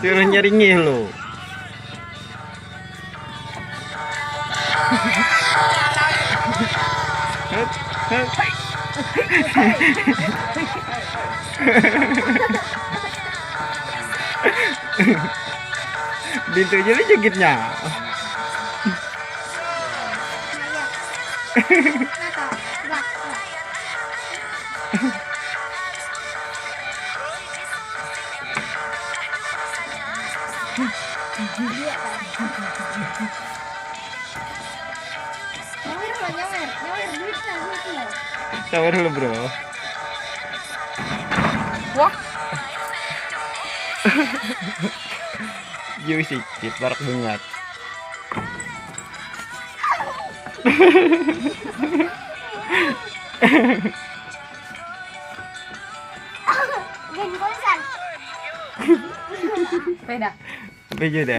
Suruh nyaringih lo. Bintu jadi jegitnya. Sabar dulu bro. Wah. Jauh sikit barak bengat. Beda. Beda.